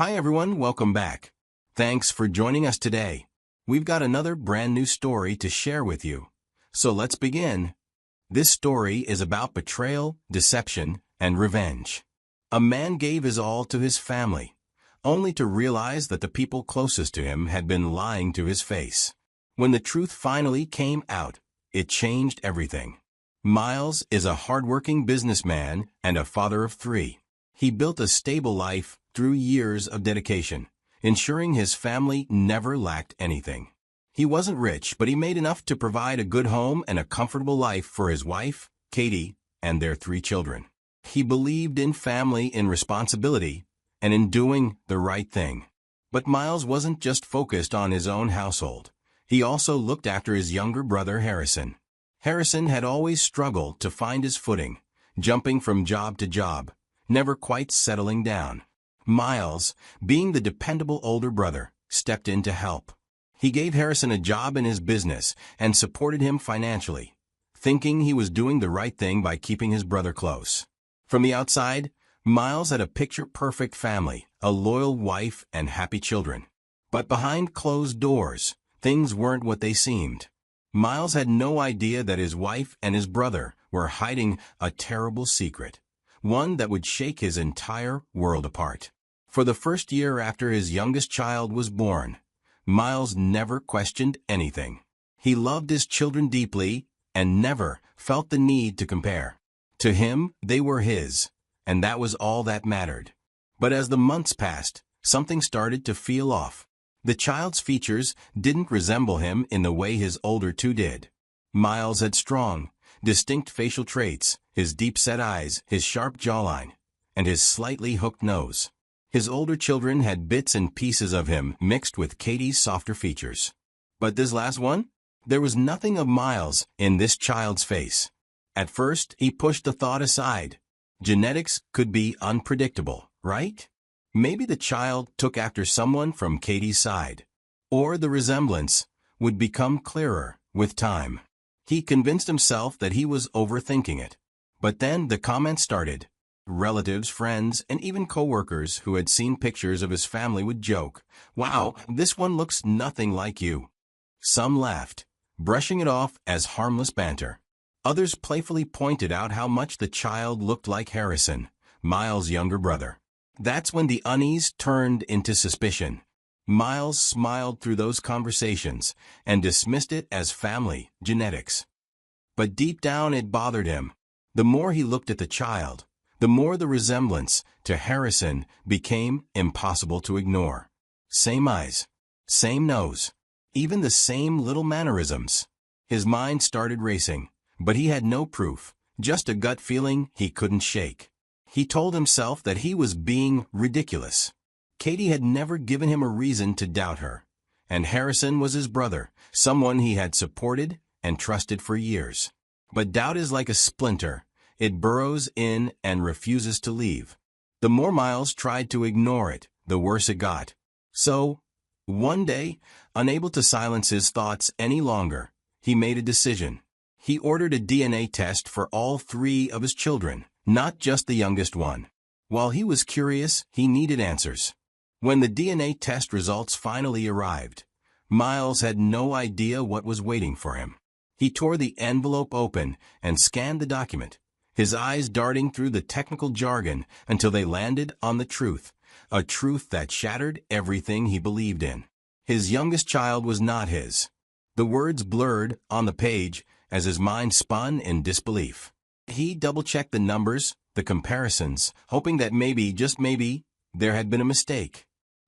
Hi everyone, welcome back. Thanks for joining us today. We've got another brand new story to share with you. So let's begin. This story is about betrayal, deception, and revenge. A man gave his all to his family, only to realize that the people closest to him had been lying to his face. When the truth finally came out, it changed everything. Miles is a hardworking businessman and a father of 3. He built a stable life through years of dedication, ensuring his family never lacked anything. He wasn't rich, but he made enough to provide a good home and a comfortable life for his wife, Katie, and their 3 children. He believed in family, in responsibility, and in doing the right thing. But Miles wasn't just focused on his own household. He also looked after his younger brother, Harrison. Harrison had always struggled to find his footing, jumping from job to job, never quite settling down. Miles, being the dependable older brother, stepped in to help. He gave Harrison a job in his business and supported him financially, thinking he was doing the right thing by keeping his brother close. From the outside, Miles had a picture-perfect family, a loyal wife, and happy children. But behind closed doors, things weren't what they seemed. Miles had no idea that his wife and his brother were hiding a terrible secret, one that would shake his entire world apart. For the first year after his youngest child was born, Miles never questioned anything. He loved his children deeply and never felt the need to compare. To him, they were his, and that was all that mattered. But as the months passed, something started to feel off. The child's features didn't resemble him in the way his older 2 did. Miles had strong, distinct facial traits, his deep-set eyes, his sharp jawline, and his slightly hooked nose. His older children had bits and pieces of him mixed with Katie's softer features. But this last one? There was nothing of Miles in this child's face. At first, he pushed the thought aside. Genetics could be unpredictable, right? Maybe the child took after someone from Katie's side. Or the resemblance would become clearer with time. He convinced himself that he was overthinking it. But then the comments started. Relatives, friends, and even co-workers who had seen pictures of his family would joke, "Wow, this one looks nothing like you." Some laughed, brushing it off as harmless banter. Others playfully pointed out how much the child looked like Harrison, Miles' younger brother. That's when the unease turned into suspicion. Miles smiled through those conversations and dismissed it as family genetics. But deep down it bothered him. The more he looked at the child, the more the resemblance to Harrison became impossible to ignore. Same eyes, same nose, even the same little mannerisms. His mind started racing, but he had no proof, just a gut feeling he couldn't shake. He told himself that he was being ridiculous. Katie had never given him a reason to doubt her, and Harrison was his brother, someone he had supported and trusted for years. But doubt is like a splinter. It burrows in and refuses to leave. The more Miles tried to ignore it, the worse it got. So, one day, unable to silence his thoughts any longer, he made a decision. He ordered a DNA test for all 3 of his children, not just the youngest one. While he was curious, he needed answers. When the DNA test results finally arrived, Miles had no idea what was waiting for him. He tore the envelope open and scanned the document, his eyes darting through the technical jargon until they landed on the truth, a truth that shattered everything he believed in. His youngest child was not his. The words blurred on the page as his mind spun in disbelief. He double-checked the numbers, the comparisons, hoping that maybe, just maybe, there had been a mistake.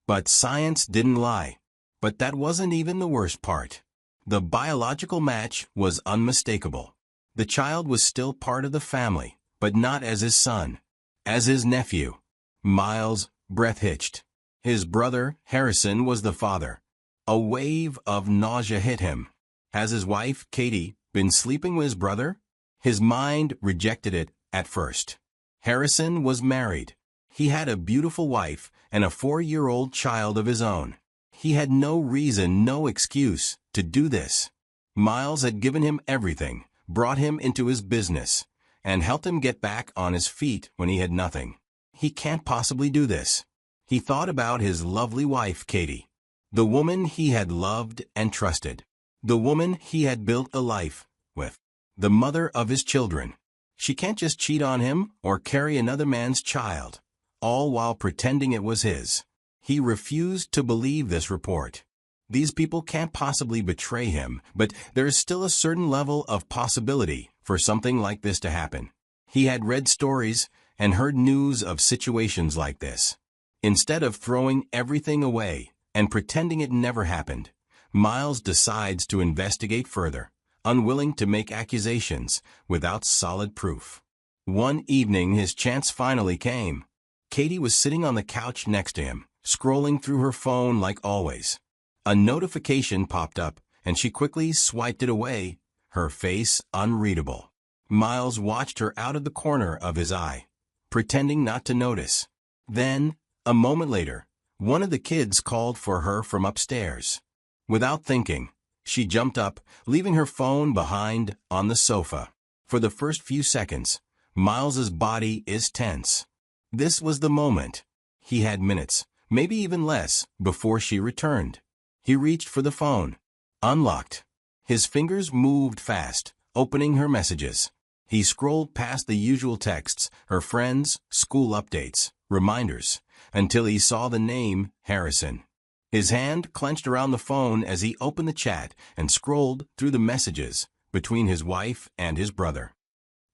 But science didn't lie. But that wasn't even the worst part. The biological match was unmistakable. The child was still part of the family, but not as his son, as his nephew. Miles' breath hitched. His brother, Harrison, was the father. A wave of nausea hit him. Has his wife, Katie, been sleeping with his brother? His mind rejected it at first. Harrison was married. He had a beautiful wife and a 4-year-old child of his own. He had no reason, no excuse to do this. Miles had given him everything, brought him into his business, and helped him get back on his feet when he had nothing. He can't possibly do this. He thought about his lovely wife, Katie, the woman he had loved and trusted, the woman he had built a life with, the mother of his children. She can't just cheat on him or carry another man's child, all while pretending it was his. He refused to believe this report. These people can't possibly betray him, but there is still a certain level of possibility for something like this to happen. He had read stories and heard news of situations like this. Instead of throwing everything away and pretending it never happened, Miles decides to investigate further, unwilling to make accusations without solid proof. One evening, his chance finally came. Katie was sitting on the couch next to him, scrolling through her phone like always. A notification popped up, and she quickly swiped it away, her face unreadable. Miles watched her out of the corner of his eye, pretending not to notice. Then, a moment later, one of the kids called for her from upstairs. Without thinking, she jumped up, leaving her phone behind on the sofa. For the first few seconds, Miles's body is tense. This was the moment. He had minutes, maybe even less, before she returned. He reached for the phone. Unlocked. His fingers moved fast, opening her messages. He scrolled past the usual texts, her friends, school updates, reminders, until he saw the name Harrison. His hand clenched around the phone as he opened the chat and scrolled through the messages between his wife and his brother.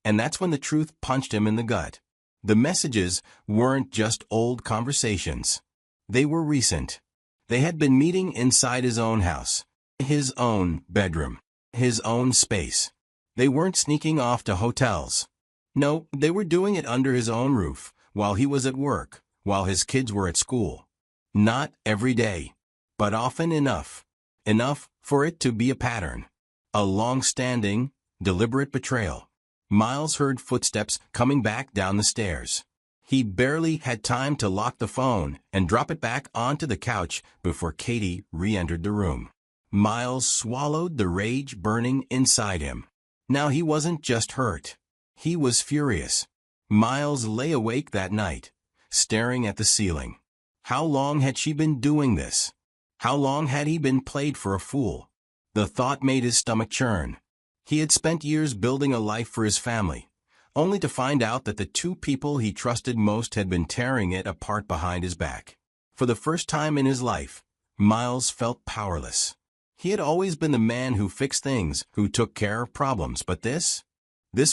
And that's when the truth punched him in the gut. The messages weren't just old conversations. They were recent. They had been meeting inside his own house, his own bedroom, his own space. They weren't sneaking off to hotels. No, they were doing it under his own roof, while he was at work, while his kids were at school. Not every day, but often enough. Enough for it to be a pattern. A long-standing, deliberate betrayal. Miles heard footsteps coming back down the stairs. He barely had time to lock the phone and drop it back onto the couch before Katie re-entered the room. Miles swallowed the rage burning inside him. Now he wasn't just hurt. He was furious. Miles lay awake that night, staring at the ceiling. How long had she been doing this? How long had he been played for a fool? The thought made his stomach churn. He had spent years building a life for his family, only to find out that the two people he trusted most had been tearing it apart behind his back. For the first time in his life, Miles felt powerless. He had always been the man who fixed things, who took care of problems, but this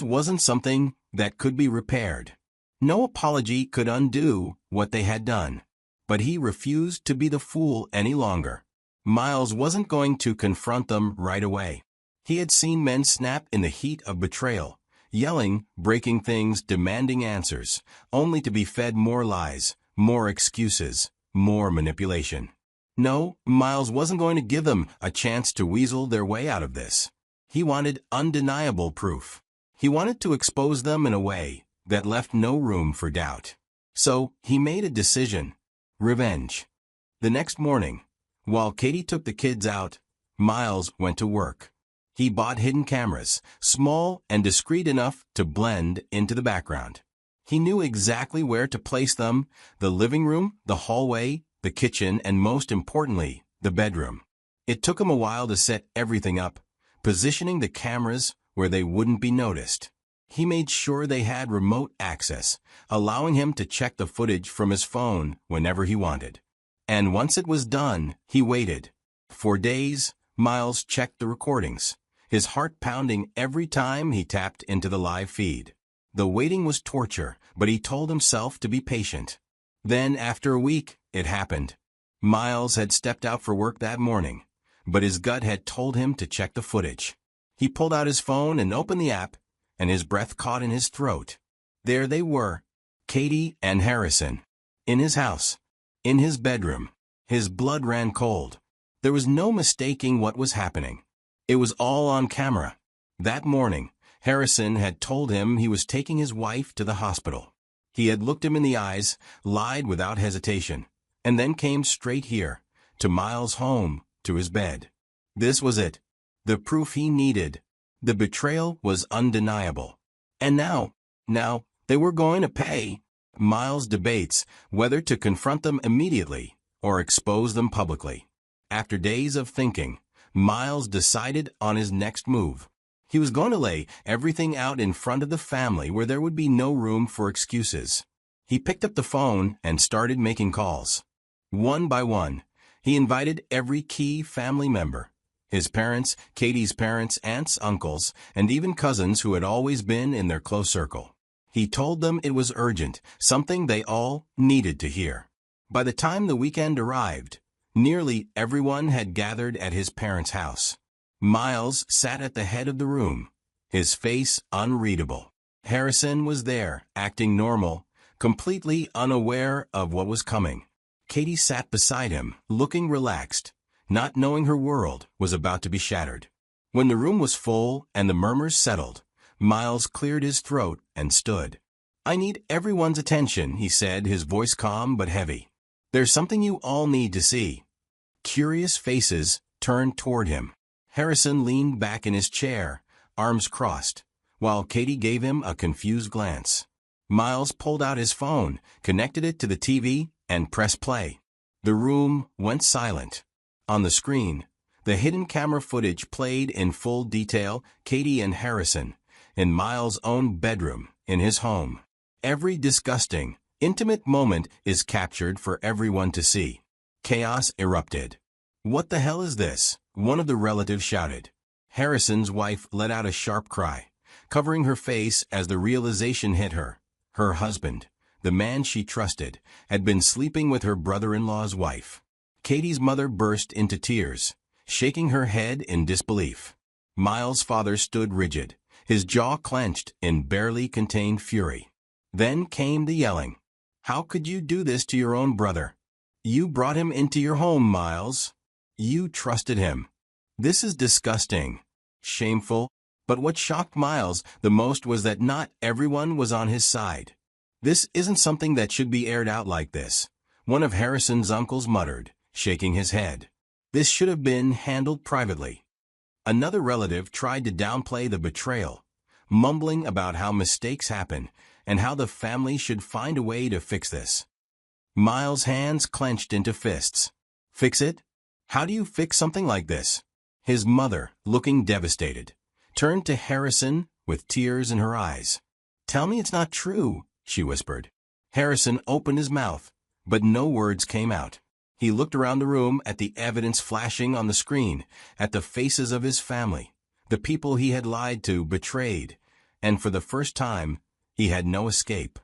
wasn't something that could be repaired. No apology could undo what they had done. But he refused to be the fool any longer. Miles wasn't going to confront them right away. He had seen men snap in the heat of betrayal, yelling, breaking things, demanding answers, only to be fed more lies, more excuses, more manipulation. No, Miles wasn't going to give them a chance to weasel their way out of this. He wanted undeniable proof. He wanted to expose them in a way that left no room for doubt. So, he made a decision. Revenge. The next morning, while Katie took the kids out, Miles went to work. He bought hidden cameras, small and discreet enough to blend into the background. He knew exactly where to place them: the living room, the hallway, the kitchen, and most importantly, the bedroom. It took him a while to set everything up, positioning the cameras where they wouldn't be noticed. He made sure they had remote access, allowing him to check the footage from his phone whenever he wanted. And once it was done, he waited. For days, Miles checked the recordings, his heart pounding every time he tapped into the live feed. The waiting was torture, but he told himself to be patient. Then, after a week, it happened. Miles had stepped out for work that morning, but his gut had told him to check the footage. He pulled out his phone and opened the app, and his breath caught in his throat. There they were, Katie and Harrison, in his house, in his bedroom. His blood ran cold. There was no mistaking what was happening. It was all on camera. That morning, Harrison had told him he was taking his wife to the hospital. He had looked him in the eyes, lied without hesitation, and then came straight here, to Miles' home, to his bed. This was it, the proof he needed. The betrayal was undeniable. And now, they were going to pay. Miles debates whether to confront them immediately or expose them publicly. After days of thinking, Miles decided on his next move. He was going to lay everything out in front of the family where there would be no room for excuses. He picked up the phone and started making calls. One by one, he invited every key family member. His parents, Katie's parents, aunts, uncles, and even cousins who had always been in their close circle. He told them it was urgent, something they all needed to hear. By the time the weekend arrived, nearly everyone had gathered at his parents' house. Miles sat at the head of the room, his face unreadable. Harrison was there, acting normal, completely unaware of what was coming. Katie sat beside him, looking relaxed, not knowing her world was about to be shattered. When the room was full and the murmurs settled, Miles cleared his throat and stood. "I need everyone's attention," he said, his voice calm but heavy. "There's something you all need to see." Curious faces turned toward him. Harrison leaned back in his chair, arms crossed, while Katie gave him a confused glance. Miles pulled out his phone, connected it to the TV, and pressed play. The room went silent. On the screen, the hidden camera footage played in full detail, Katie and Harrison, in Miles' own bedroom, in his home. Every disgusting, intimate moment is captured for everyone to see. Chaos erupted. "What the hell is this?" one of the relatives shouted. Harrison's wife let out a sharp cry, covering her face as the realization hit her. Her husband, the man she trusted, had been sleeping with her brother-in-law's wife. Katie's mother burst into tears, shaking her head in disbelief. Miles' father stood rigid, his jaw clenched in barely contained fury. Then came the yelling. "How could you do this to your own brother? You brought him into your home, Miles. You trusted him. This is disgusting. Shameful." But what shocked Miles the most was that not everyone was on his side. "This isn't something that should be aired out like this," one of Harrison's uncles muttered, shaking his head. "This should have been handled privately." Another relative tried to downplay the betrayal, mumbling about how mistakes happen and how the family should find a way to fix this. Miles' hands clenched into fists. "Fix it? How do you fix something like this?" His mother, looking devastated, turned to Harrison with tears in her eyes. "Tell me it's not true," she whispered. Harrison opened his mouth, but no words came out. He looked around the room at the evidence flashing on the screen, at the faces of his family, the people he had lied to, betrayed, and for the first time, he had no escape.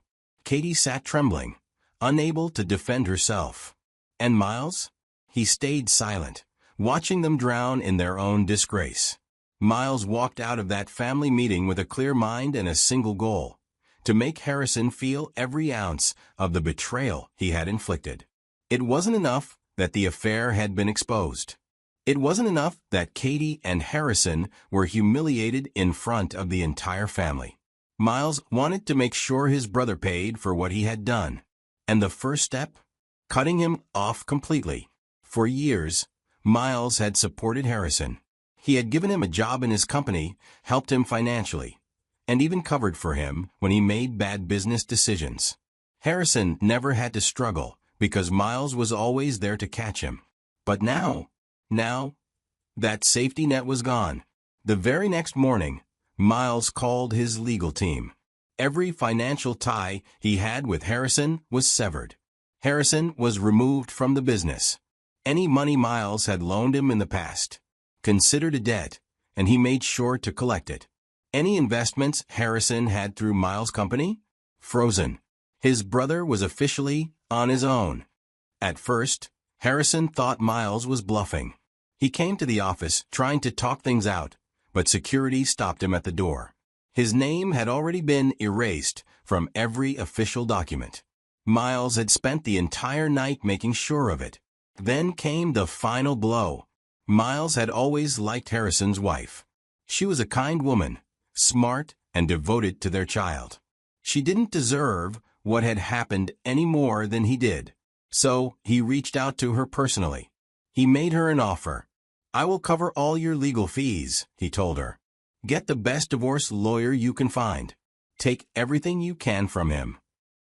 Katie sat trembling, unable to defend herself. And Miles? He stayed silent, watching them drown in their own disgrace. Miles walked out of that family meeting with a clear mind and a single goal: to make Harrison feel every ounce of the betrayal he had inflicted. It wasn't enough that the affair had been exposed. It wasn't enough that Katie and Harrison were humiliated in front of the entire family. Miles wanted to make sure his brother paid for what he had done. And the first step? Cutting him off completely. For years, Miles had supported Harrison. He had given him a job in his company, helped him financially, and even covered for him when he made bad business decisions. Harrison never had to struggle because Miles was always there to catch him. But now, that safety net was gone. The very next morning, Miles called his legal team. Every financial tie he had with Harrison was severed. Harrison was removed from the business. Any money Miles had loaned him in the past, considered a debt, and he made sure to collect it. Any investments Harrison had through Miles' company? Frozen. His brother was officially on his own. At first, Harrison thought Miles was bluffing. He came to the office trying to talk things out, but security stopped him at the door. His name had already been erased from every official document. Miles had spent the entire night making sure of it. Then came the final blow. Miles had always liked Harrison's wife. She was a kind woman, smart and devoted to their child. She didn't deserve what had happened any more than he did. So he reached out to her personally. He made her an offer. "I will cover all your legal fees," he told her. "Get the best divorce lawyer you can find. Take everything you can from him.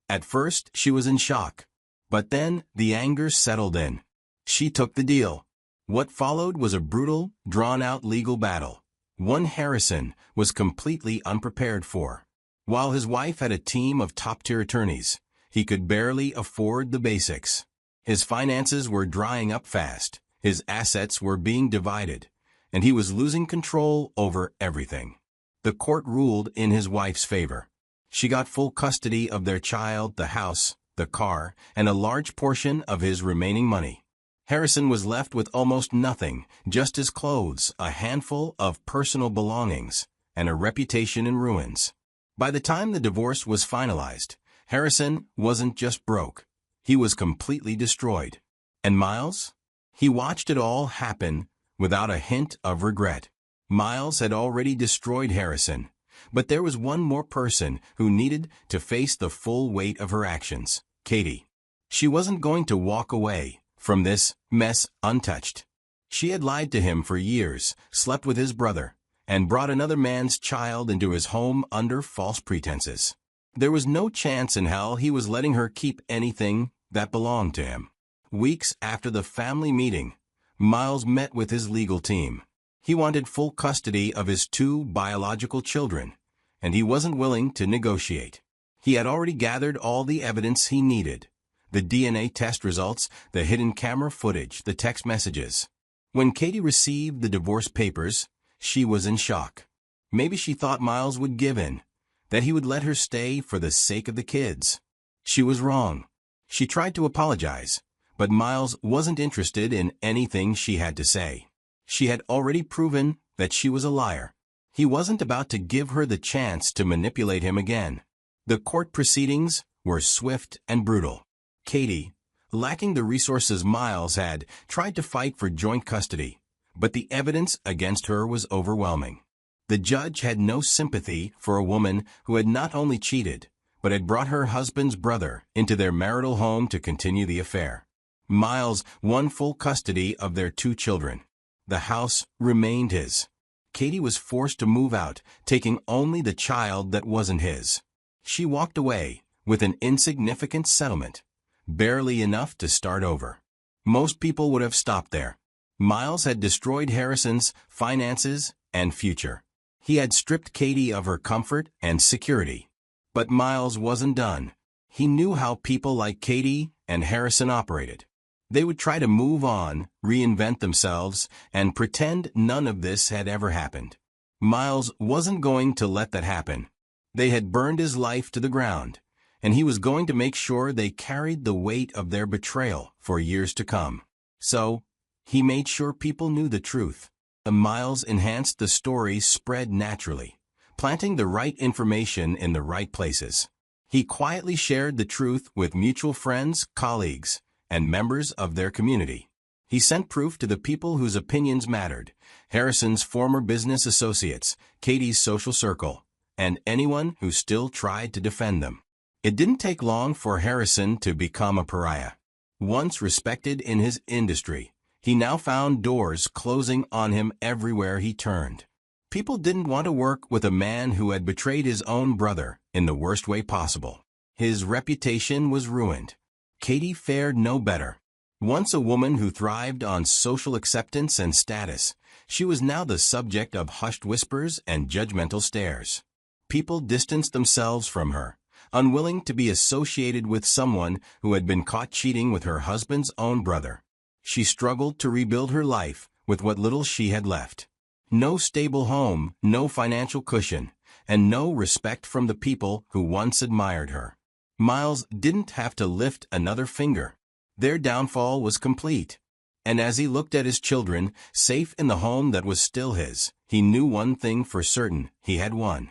At first, she was in shock. But then, the anger settled in. She took the deal. What followed was a brutal, drawn-out legal battle, one Harrison was completely unprepared for. While his wife had a team of top-tier attorneys, he could barely afford the basics. His finances were drying up fast, his assets were being divided, and he was losing control over everything. The court ruled in his wife's favor. She got full custody of their child, the house, the car, and a large portion of his remaining money. Harrison was left with almost nothing, just his clothes, a handful of personal belongings, and a reputation in ruins. By the time the divorce was finalized, Harrison wasn't just broke. He was completely destroyed. And Miles? He watched it all happen without a hint of regret. Miles had already destroyed Harrison, but there was one more person who needed to face the full weight of her actions, Katie. She wasn't going to walk away from this mess untouched. She had lied to him for years, slept with his brother, and brought another man's child into his home under false pretenses. There was no chance in hell he was letting her keep anything that belonged to him. Weeks after the family meeting, Miles met with his legal team. He wanted full custody of his 2 biological children, and he wasn't willing to negotiate. He had already gathered all the evidence he needed. The DNA test results, the hidden camera footage, the text messages. When Katie received the divorce papers, she was in shock. Maybe she thought Miles would give in, that he would let her stay for the sake of the kids. She was wrong. She tried to apologize, but Miles wasn't interested in anything she had to say. She had already proven that she was a liar. He wasn't about to give her the chance to manipulate him again. The court proceedings were swift and brutal. Katie, lacking the resources Miles had, tried to fight for joint custody, but the evidence against her was overwhelming. The judge had no sympathy for a woman who had not only cheated, but had brought her husband's brother into their marital home to continue the affair. Miles won full custody of their 2 children. The house remained his. Katie was forced to move out, taking only the child that wasn't his. She walked away with an insignificant settlement, barely enough to start over. Most people would have stopped there. Miles had destroyed Harrison's finances and future. He had stripped Katie of her comfort and security. But Miles wasn't done. He knew how people like Katie and Harrison operated. They would try to move on, reinvent themselves, and pretend none of this had ever happened. Miles wasn't going to let that happen. They had burned his life to the ground, and he was going to make sure they carried the weight of their betrayal for years to come. So, he made sure people knew the truth. Miles enhanced the story spread naturally, planting the right information in the right places. He quietly shared the truth with mutual friends, colleagues, and members of their community. He sent proof to the people whose opinions mattered, Harrison's former business associates, Katie's social circle, and anyone who still tried to defend them. It didn't take long for Harrison to become a pariah. Once respected in his industry, he now found doors closing on him everywhere he turned. People didn't want to work with a man who had betrayed his own brother in the worst way possible. His reputation was ruined. Katie fared no better. Once a woman who thrived on social acceptance and status, she was now the subject of hushed whispers and judgmental stares. People distanced themselves from her, unwilling to be associated with someone who had been caught cheating with her husband's own brother. She struggled to rebuild her life with what little she had left. No stable home, no financial cushion, and no respect from the people who once admired her. Miles didn't have to lift another finger. Their downfall was complete. And as he looked at his children, safe in the home that was still his, he knew one thing for certain: he had won.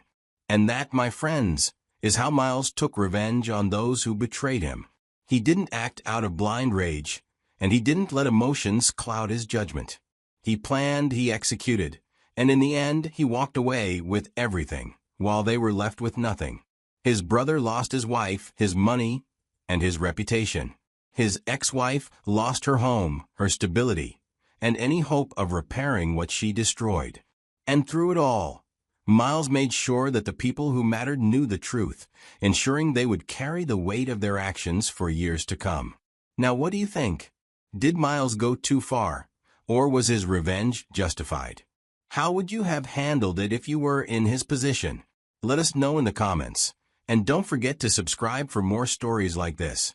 And that, my friends, is how Miles took revenge on those who betrayed him. He didn't act out of blind rage, and he didn't let emotions cloud his judgment. He planned, he executed, and in the end he walked away with everything, while they were left with nothing. His brother lost his wife, his money, and his reputation. His ex-wife lost her home, her stability, and any hope of repairing what she destroyed. And through it all, Miles made sure that the people who mattered knew the truth, ensuring they would carry the weight of their actions for years to come. Now, what do you think? Did Miles go too far, or was his revenge justified? How would you have handled it if you were in his position? Let us know in the comments. And don't forget to subscribe for more stories like this.